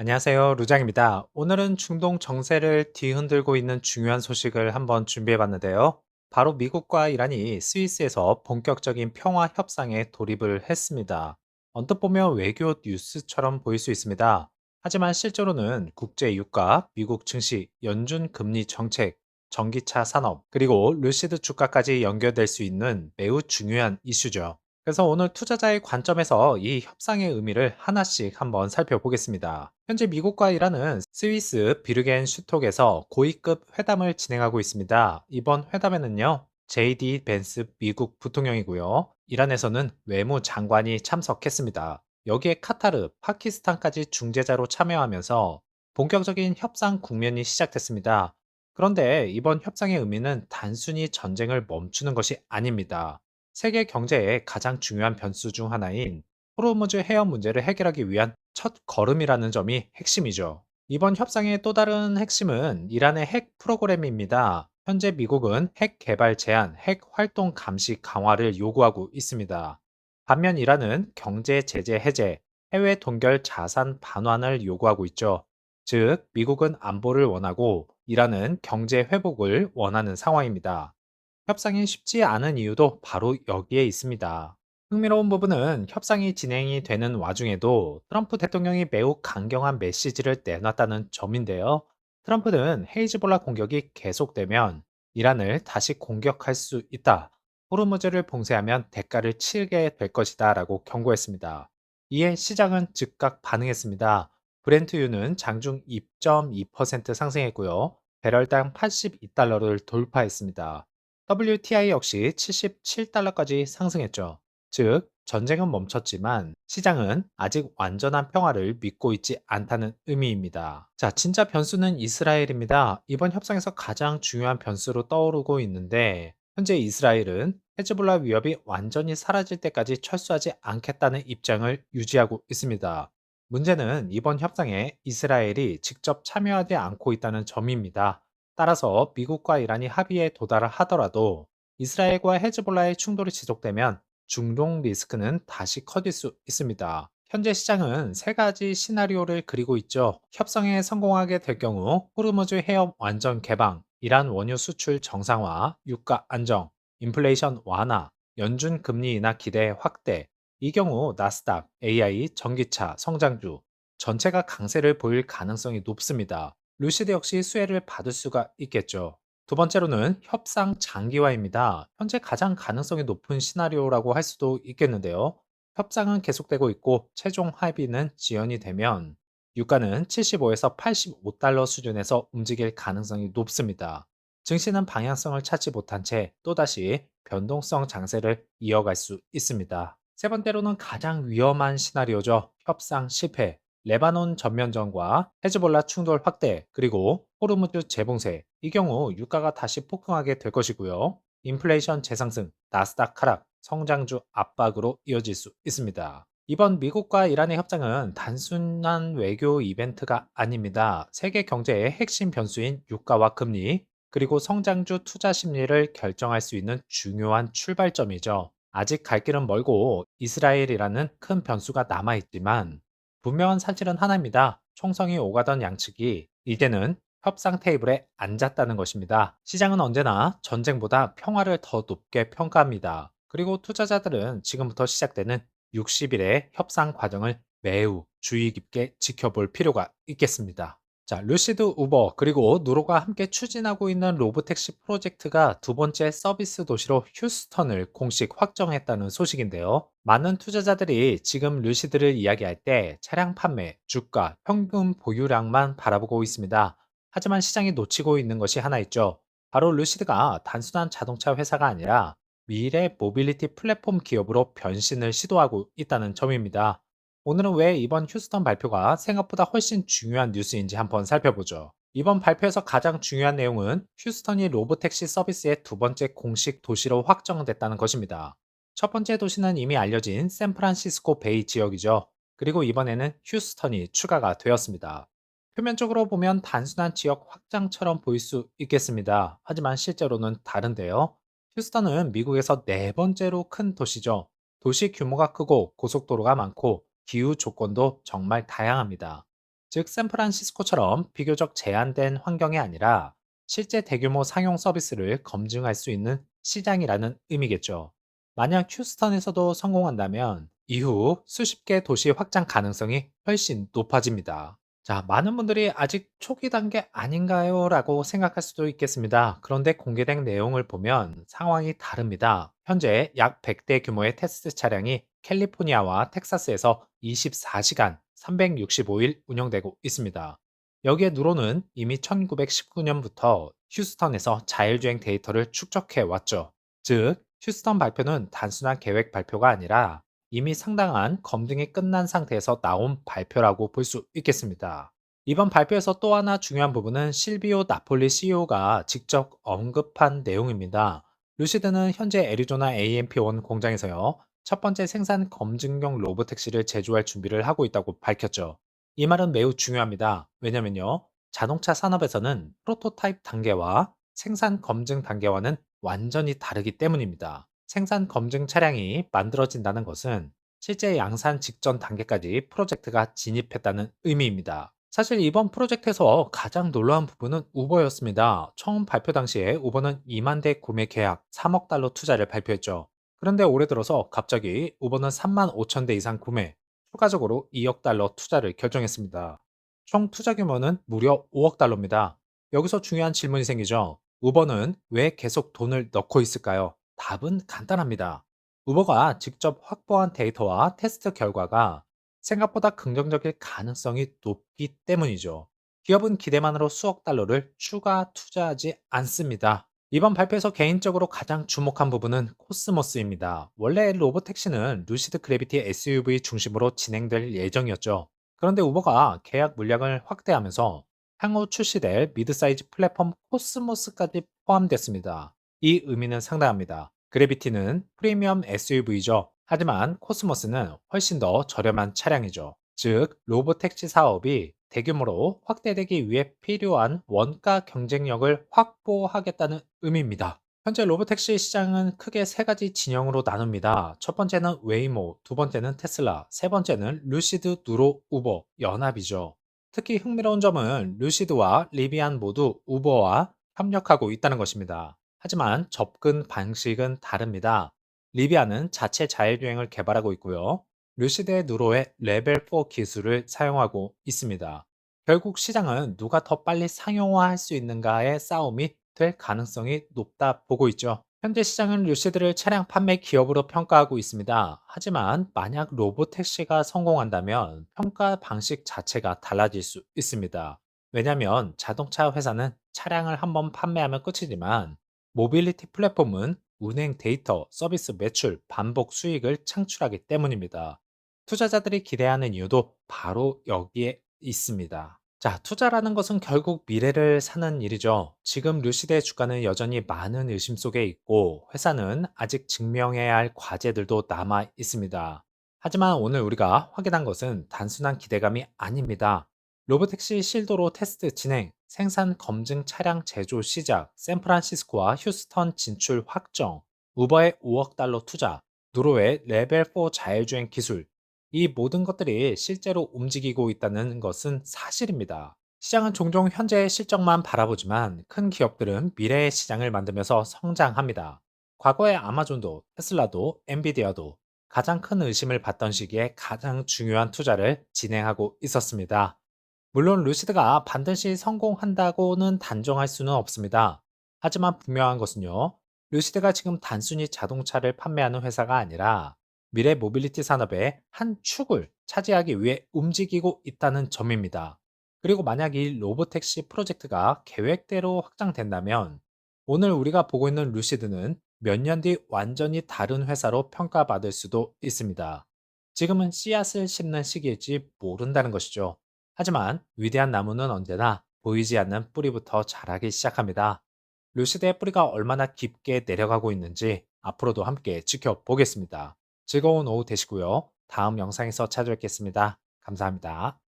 안녕하세요. 루장입니다. 오늘은 중동 정세를 뒤흔들고 있는 중요한 소식을 한번 준비해 봤는데요. 바로 미국과 이란이 스위스에서 본격적인 평화 협상에 돌입을 했습니다. 언뜻 보면 외교 뉴스처럼 보일 수 있습니다. 하지만 실제로는 국제 유가, 미국 증시, 연준 금리 정책, 전기차 산업, 그리고 루시드 주가까지 연결될 수 있는 매우 중요한 이슈죠. 그래서 오늘 투자자의 관점에서 이 협상의 의미를 하나씩 한번 살펴보겠습니다. 현재 미국과 이란은 스위스 비르겐 슈톡에서 고위급 회담을 진행하고 있습니다. 이번 회담에는요, JD 벤스 미국 부통령이고요. 이란에서는 외무장관이 참석했습니다. 여기에 카타르, 파키스탄까지 중재자로 참여하면서 본격적인 협상 국면이 시작됐습니다. 그런데 이번 협상의 의미는 단순히 전쟁을 멈추는 것이 아닙니다. 세계 경제의 가장 중요한 변수 중 하나인 호르무즈 해협 문제를 해결하기 위한 첫 걸음이라는 점이 핵심이죠. 이번 협상의 또 다른 핵심은 이란의 핵 프로그램입니다. 현재 미국은 핵 개발 제한, 핵 활동 감시 강화를 요구하고 있습니다. 반면 이란은 경제 제재 해제, 해외 동결 자산 반환을 요구하고 있죠. 즉, 미국은 안보를 원하고 이란은 경제 회복을 원하는 상황입니다. 협상이 쉽지 않은 이유도 바로 여기에 있습니다. 흥미로운 부분은 협상이 진행이 되는 와중에도 트럼프 대통령이 매우 강경한 메시지를 내놨다는 점인데요. 트럼프는 헤이즈볼라 공격이 계속되면 이란을 다시 공격할 수 있다. 호르무즈를 봉쇄하면 대가를 치르게 될 것이다 라고 경고했습니다. 이에 시장은 즉각 반응했습니다. 브렌트유는 장중 2.2% 상승했고요. 배럴당 82달러를 돌파했습니다. WTI 역시 77달러까지 상승했죠. 즉, 전쟁은 멈췄지만 시장은 아직 완전한 평화를 믿고 있지 않다는 의미입니다. 자, 진짜 변수는 이스라엘입니다. 이번 협상에서 가장 중요한 변수로 떠오르고 있는데, 현재 이스라엘은 헤즈볼라 위협이 완전히 사라질 때까지 철수하지 않겠다는 입장을 유지하고 있습니다. 문제는 이번 협상에 이스라엘이 직접 참여하지 않고 있다는 점입니다. 따라서 미국과 이란이 합의에 도달을 하더라도 이스라엘과 헤즈볼라의 충돌이 지속되면 중동 리스크는 다시 커질 수 있습니다. 현재 시장은 세 가지 시나리오를 그리고 있죠. 협상에 성공하게 될 경우 호르무즈 해협 완전 개방, 이란 원유 수출 정상화, 유가 안정, 인플레이션 완화, 연준 금리 인하 기대 확대. 이 경우 나스닥, AI, 전기차, 성장주 전체가 강세를 보일 가능성이 높습니다. 루시드 역시 수혜를 받을 수가 있겠죠. 두 번째로는 협상 장기화입니다. 현재 가장 가능성이 높은 시나리오라고 할 수도 있겠는데요. 협상은 계속되고 있고 최종 합의는 지연이 되면 유가는 75에서 85달러 수준에서 움직일 가능성이 높습니다. 증시는 방향성을 찾지 못한 채 또다시 변동성 장세를 이어갈 수 있습니다. 세 번째로는 가장 위험한 시나리오죠. 협상 실패. 레바논 전면전과 헤즈볼라 충돌 확대, 그리고 호르무즈 재봉쇄. 이 경우 유가가 다시 폭등하게 될 것이고요. 인플레이션 재상승, 나스닥 하락, 성장주 압박으로 이어질 수 있습니다. 이번 미국과 이란의 협상은 단순한 외교 이벤트가 아닙니다. 세계 경제의 핵심 변수인 유가와 금리, 그리고 성장주 투자 심리를 결정할 수 있는 중요한 출발점이죠. 아직 갈 길은 멀고 이스라엘이라는 큰 변수가 남아있지만 분명한 사실은 하나입니다. 총성이 오가던 양측이 이제는 협상 테이블에 앉았다는 것입니다. 시장은 언제나 전쟁보다 평화를 더 높게 평가합니다. 그리고 투자자들은 지금부터 시작되는 60일의 협상 과정을 매우 주의 깊게 지켜볼 필요가 있겠습니다. 자, 루시드 우버 그리고 누로가 함께 추진하고 있는 로보택시 프로젝트가 두 번째 서비스 도시로 휴스턴을 공식 확정했다는 소식인데요. 많은 투자자들이 지금 루시드를 이야기할 때 차량 판매, 주가, 평균 보유량만 바라보고 있습니다. 하지만 시장이 놓치고 있는 것이 하나 있죠. 바로 루시드가 단순한 자동차 회사가 아니라 미래 모빌리티 플랫폼 기업으로 변신을 시도하고 있다는 점입니다. 오늘은 왜 이번 휴스턴 발표가 생각보다 훨씬 중요한 뉴스인지 한번 살펴보죠. 이번 발표에서 가장 중요한 내용은 휴스턴이 로보택시 서비스의 두 번째 공식 도시로 확정됐다는 것입니다. 첫 번째 도시는 이미 알려진 샌프란시스코 베이 지역이죠. 그리고 이번에는 휴스턴이 추가가 되었습니다. 표면적으로 보면 단순한 지역 확장처럼 보일 수 있겠습니다. 하지만 실제로는 다른데요. 휴스턴은 미국에서 네 번째로 큰 도시죠. 도시 규모가 크고 고속도로가 많고 기후 조건도 정말 다양합니다. 즉 샌프란시스코처럼 비교적 제한된 환경이 아니라 실제 대규모 상용 서비스를 검증할 수 있는 시장이라는 의미겠죠. 만약 휴스턴에서도 성공한다면 이후 수십 개 도시 확장 가능성이 훨씬 높아집니다. 자, 많은 분들이 아직 초기 단계 아닌가요? 라고 생각할 수도 있겠습니다. 그런데 공개된 내용을 보면 상황이 다릅니다. 현재 약 100대 규모의 테스트 차량이 캘리포니아와 텍사스에서 24시간 365일 운영되고 있습니다. 여기에 누로는 이미 1919년부터 휴스턴에서 자율주행 데이터를 축적해 왔죠. 즉, 휴스턴 발표는 단순한 계획 발표가 아니라 이미 상당한 검증이 끝난 상태에서 나온 발표라고 볼 수 있겠습니다. 이번 발표에서 또 하나 중요한 부분은 실비오 나폴리 CEO가 직접 언급한 내용입니다. 루시드는 현재 애리조나 AMP1 공장에서요, 첫 번째 생산 검증용 로보택시를 제조할 준비를 하고 있다고 밝혔죠. 이 말은 매우 중요합니다. 왜냐면요, 자동차 산업에서는 프로토타입 단계와 생산 검증 단계와는 완전히 다르기 때문입니다. 생산 검증 차량이 만들어진다는 것은 실제 양산 직전 단계까지 프로젝트가 진입했다는 의미입니다. 사실 이번 프로젝트에서 가장 놀라운 부분은 우버였습니다. 처음 발표 당시에 우버는 2만 대 구매 계약 3억 달러 투자를 발표했죠. 그런데 올해 들어서 갑자기 우버는 3만 5천 대 이상 구매, 추가적으로 2억 달러 투자를 결정했습니다. 총 투자 규모는 무려 5억 달러입니다. 여기서 중요한 질문이 생기죠. 우버는 왜 계속 돈을 넣고 있을까요? 답은 간단합니다. 우버가 직접 확보한 데이터와 테스트 결과가 생각보다 긍정적일 가능성이 높기 때문이죠. 기업은 기대만으로 수억 달러를 추가 투자하지 않습니다. 이번 발표에서 개인적으로 가장 주목한 부분은 코스모스입니다. 원래 로보택시는 루시드 그래비티 SUV 중심으로 진행될 예정이었죠. 그런데 우버가 계약 물량을 확대하면서 향후 출시될 미드사이즈 플랫폼 코스모스까지 포함됐습니다. 이 의미는 상당합니다. 그래비티는 프리미엄 SUV죠. 하지만 코스모스는 훨씬 더 저렴한 차량이죠. 즉, 로보택시 사업이 대규모로 확대되기 위해 필요한 원가 경쟁력을 확보하겠다는 의미입니다. 현재 로보택시 시장은 크게 세 가지 진영으로 나눕니다. 첫 번째는 웨이모, 두 번째는 테슬라, 세 번째는 루시드, 누로, 우버, 연합이죠. 특히 흥미로운 점은 루시드와 리비안 모두 우버와 협력하고 있다는 것입니다. 하지만 접근 방식은 다릅니다. 리비안은 자체 자율주행을 개발하고 있고요. 루시드의 누로의 레벨 4 기술을 사용하고 있습니다. 결국 시장은 누가 더 빨리 상용화할 수 있는가의 싸움이 될 가능성이 높다 보고 있죠. 현재 시장은 루시드를 차량 판매 기업으로 평가하고 있습니다. 하지만 만약 로보택시가 성공한다면 평가 방식 자체가 달라질 수 있습니다. 왜냐하면 자동차 회사는 차량을 한번 판매하면 끝이지만 모빌리티 플랫폼은 운행 데이터, 서비스 매출, 반복 수익을 창출하기 때문입니다. 투자자들이 기대하는 이유도 바로 여기에 있습니다. 자, 투자라는 것은 결국 미래를 사는 일이죠. 지금 루시드의 주가는 여전히 많은 의심 속에 있고 회사는 아직 증명해야 할 과제들도 남아 있습니다. 하지만 오늘 우리가 확인한 것은 단순한 기대감이 아닙니다. 로보택시 실도로 테스트 진행, 생산 검증 차량 제조 시작, 샌프란시스코와 휴스턴 진출 확정, 우버의 5억 달러 투자, 누로의 레벨 4 자율주행 기술, 이 모든 것들이 실제로 움직이고 있다는 것은 사실입니다. 시장은 종종 현재의 실적만 바라보지만 큰 기업들은 미래의 시장을 만들면서 성장합니다. 과거의 아마존도 테슬라도 엔비디아도 가장 큰 의심을 받던 시기에 가장 중요한 투자를 진행하고 있었습니다. 물론 루시드가 반드시 성공한다고는 단정할 수는 없습니다. 하지만 분명한 것은요, 루시드가 지금 단순히 자동차를 판매하는 회사가 아니라 미래 모빌리티 산업의 한 축을 차지하기 위해 움직이고 있다는 점입니다. 그리고 만약 이 로보택시 프로젝트가 계획대로 확장된다면 오늘 우리가 보고 있는 루시드는 몇 년 뒤 완전히 다른 회사로 평가받을 수도 있습니다. 지금은 씨앗을 심는 시기일지 모른다는 것이죠. 하지만 위대한 나무는 언제나 보이지 않는 뿌리부터 자라기 시작합니다. 루시드의 뿌리가 얼마나 깊게 내려가고 있는지 앞으로도 함께 지켜보겠습니다. 즐거운 오후 되시고요. 다음 영상에서 찾아뵙겠습니다. 감사합니다.